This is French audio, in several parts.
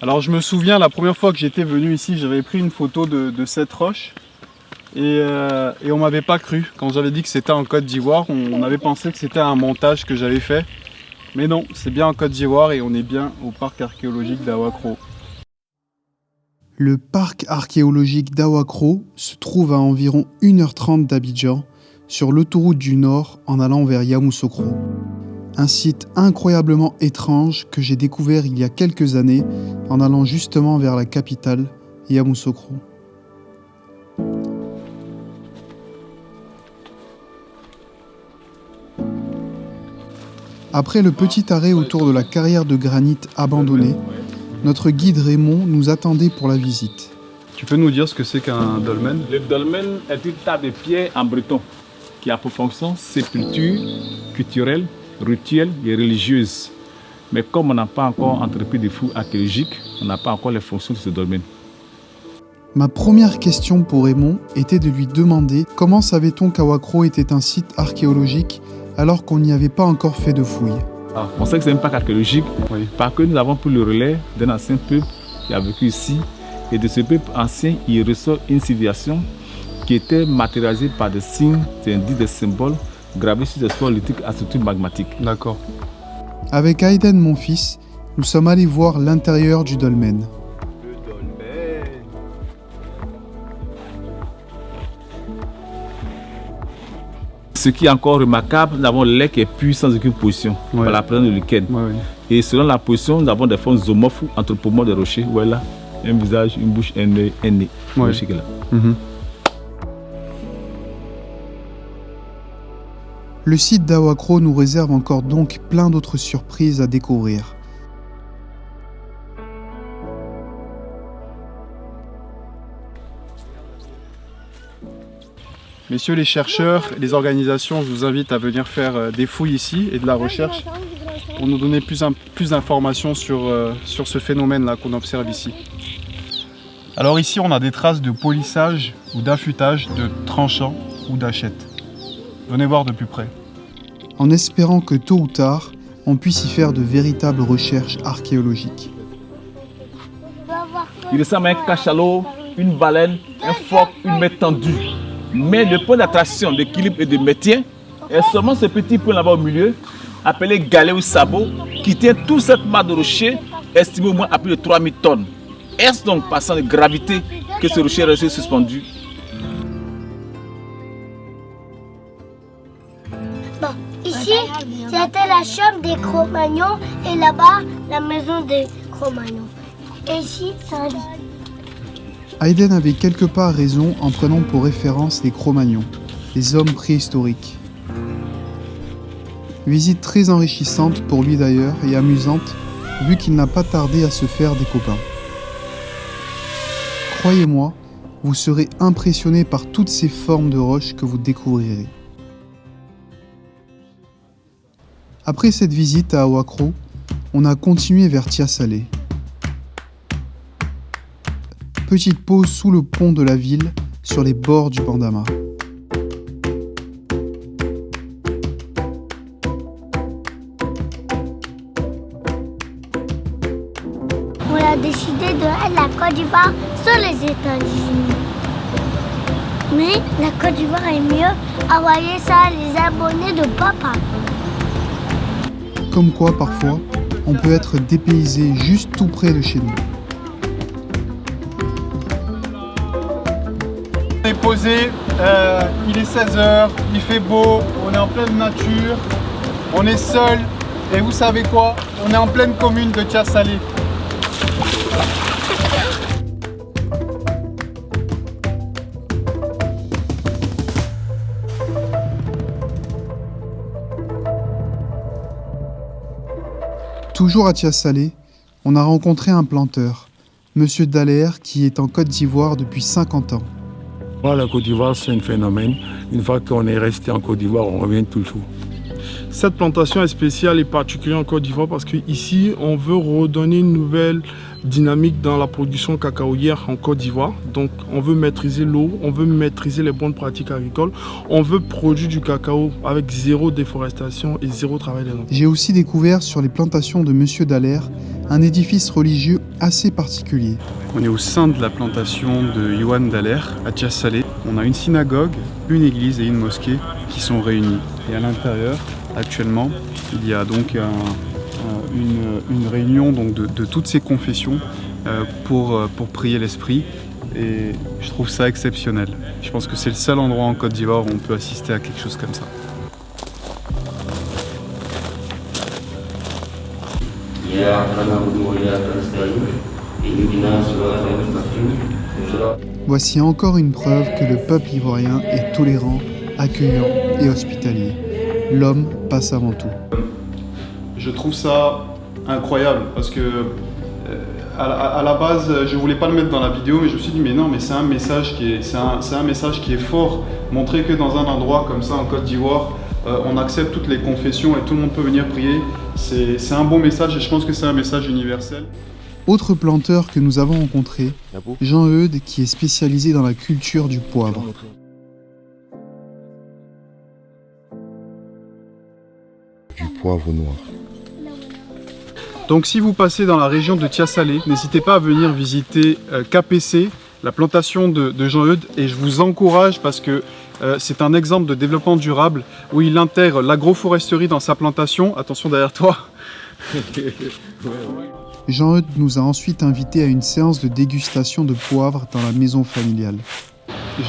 Alors je me souviens, la première fois que j'étais venu ici, j'avais pris une photo de cette roche et on m'avait pas cru. Quand j'avais dit que c'était en Côte d'Ivoire, on avait pensé que c'était un montage que j'avais fait. Mais non, c'est bien en Côte d'Ivoire et on est bien au parc archéologique d'Awakro. Le parc archéologique d'Awakro se trouve à environ 1h30 d'Abidjan, sur l'autoroute du Nord en allant vers Yamoussoukro. Un site incroyablement étrange que j'ai découvert il y a quelques années en allant justement vers la capitale, Yamoussoukro. Après le petit arrêt autour de la carrière de granit abandonnée, notre guide Raymond nous attendait pour la visite. Tu peux nous dire ce que c'est qu'un dolmen? Le dolmen est une table de pierre en breton qui a pour fonction sépulture culturelle, rituelle et religieuse. Mais comme on n'a pas encore entrepris des fouilles archéologiques, on n'a pas encore les fonctions de ce dolmen. Ma première question pour Raymond était de lui demander comment savait-on qu'Awakro était un site archéologique alors qu'on n'y avait pas encore fait de fouilles. On sait que c'est un parc archéologique parce que nous avons pris le relais d'un ancien peuple qui a vécu ici. Et de ce peuple ancien, il ressort une civilisation qui était matérialisée par des signes, des indices, des symboles gravés sur des sols lithiques à structure magmatique. D'accord. Avec Aiden, mon fils, nous sommes allés voir l'intérieur du dolmen. Ce qui est encore remarquable, nous avons l'air qui est pur sans aucune position, par la présence de lichen. Et selon la position, nous avons des formes zoomorphes ou anthropomorphes des rochers. Voilà, un visage, une bouche, un œil, un nez. Le site d'Awakro nous réserve encore donc plein d'autres surprises à découvrir. Messieurs les chercheurs et les organisations, je vous invite à venir faire des fouilles ici et de la recherche pour nous donner plus d'informations sur ce phénomène-là qu'on observe ici. Alors ici, on a des traces de polissage ou d'affûtage de tranchants ou d'achettes. Venez voir de plus près. En espérant que tôt ou tard, on puisse y faire de véritables recherches archéologiques. Il ressemble à un cachalot, une baleine, un phoque, une main tendue. Mais le point d'attraction, d'équilibre et de maintien est seulement ce petit point là-bas au milieu, appelé galet ou sabot, qui tient toute cette masse de rocher, estimée au moins à plus de 3000 tonnes. Est-ce donc par son de gravité que ce rocher est resté suspendu? Bon, ici, c'était la chambre des Cro-Magnons et là-bas, la maison des Cro-Magnons. Et ici, c'est un lit. Aiden avait quelque part raison en prenant pour référence les Cro-Magnons, les hommes préhistoriques. Visite très enrichissante pour lui d'ailleurs et amusante, vu qu'il n'a pas tardé à se faire des copains. Croyez-moi, vous serez impressionné par toutes ces formes de roches que vous découvrirez. Après cette visite à Awakro, on a continué vers Tiasalé. Petite pause sous le pont de la ville, sur les bords du Bandama. On a décidé de mettre la Côte d'Ivoire sur les États-Unis. Mais la Côte d'Ivoire est mieux, envoyer ça à les abonnés de papa. Comme quoi, parfois, on peut être dépaysé juste tout près de chez nous. On est posé, il est 16h, il fait beau, on est en pleine nature, on est seul et vous savez quoi? On est en pleine commune de Tiasalé. Toujours à Tiasalé, on a rencontré un planteur, Monsieur Dallaire, qui est en Côte d'Ivoire depuis 50 ans. La Côte d'Ivoire, c'est un phénomène. Une fois qu'on est resté en Côte d'Ivoire, on revient toujours. Cette plantation est spéciale et particulière en Côte d'Ivoire parce qu'ici, on veut redonner une nouvelle dynamique dans la production cacaoyère en Côte d'Ivoire. Donc, on veut maîtriser l'eau, on veut maîtriser les bonnes pratiques agricoles. On veut produire du cacao avec zéro déforestation et zéro travail des hommes. J'ai aussi découvert sur les plantations de Monsieur Dallaire un édifice religieux assez particulier. On est au sein de la plantation de Yohan Daler à Tias Salé. On a une synagogue, une église et une mosquée qui sont réunies. Et à l'intérieur, actuellement, il y a donc une réunion donc de toutes ces confessions pour prier l'Esprit. Et je trouve ça exceptionnel. Je pense que c'est le seul endroit en Côte d'Ivoire où on peut assister à quelque chose comme ça. Voici encore une preuve que le peuple ivoirien est tolérant, accueillant et hospitalier. L'homme passe avant tout. Je trouve ça incroyable parce que à la base, je voulais pas le mettre dans la vidéo, mais je me suis dit mais non, mais c'est un message qui est fort. Montrer que dans un endroit comme ça en Côte d'Ivoire, on accepte toutes les confessions et tout le monde peut venir prier. C'est un bon message et je pense que c'est un message universel. Autre planteur que nous avons rencontré, Jean-Eudes, qui est spécialisé dans la culture du poivre. Du poivre noir. Donc si vous passez dans la région de Tias Salé, n'hésitez pas à venir visiter KPC, la plantation de Jean-Eudes, et je vous encourage parce que c'est un exemple de développement durable où il intègre l'agroforesterie dans sa plantation. Attention derrière toi. Jean-Eudes nous a ensuite invités à une séance de dégustation de poivre dans la maison familiale.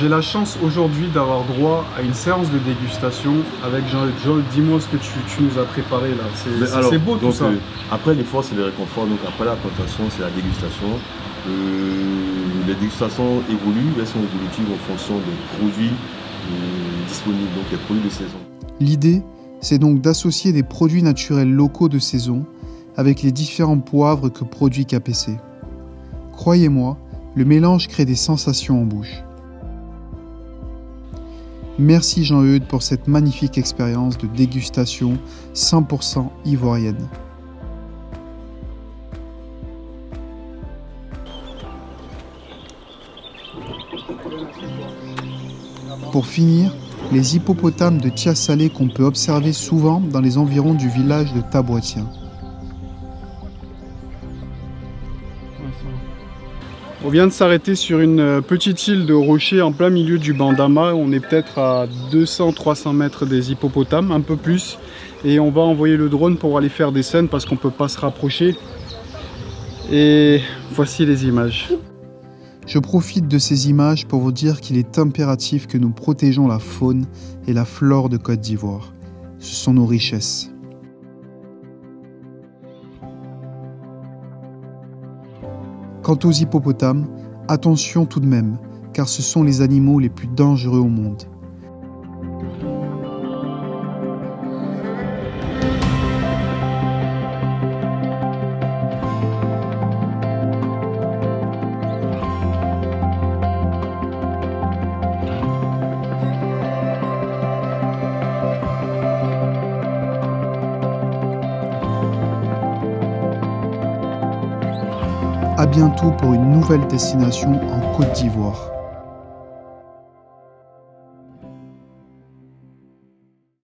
J'ai la chance aujourd'hui d'avoir droit à une séance de dégustation avec Jean-Eudes. Jean-Eudes, dis-moi ce que tu nous as préparé là. C'est beau tout ça. Après l'effort, c'est le réconfort. Donc après la plantation, c'est la dégustation. Les dégustations évoluent, elles sont évolutives en fonction des produits disponibles, donc des produits de saison. L'idée, c'est donc d'associer des produits naturels locaux de saison avec les différents poivres que produit KPC. Croyez-moi, le mélange crée des sensations en bouche. Merci Jean-Eudes pour cette magnifique expérience de dégustation 100% ivoirienne. Pour finir, les hippopotames de Tias Salé qu'on peut observer souvent dans les environs du village de Taboitien. On vient de s'arrêter sur une petite île de rochers en plein milieu du Bandama. On est peut-être à 200-300 mètres des hippopotames, un peu plus. Et on va envoyer le drone pour aller faire des scènes parce qu'on ne peut pas se rapprocher. Et voici les images. Je profite de ces images pour vous dire qu'il est impératif que nous protégeons la faune et la flore de Côte d'Ivoire. Ce sont nos richesses. Quant aux hippopotames, attention tout de même, car ce sont les animaux les plus dangereux au monde. À bientôt pour une nouvelle destination en Côte d'Ivoire.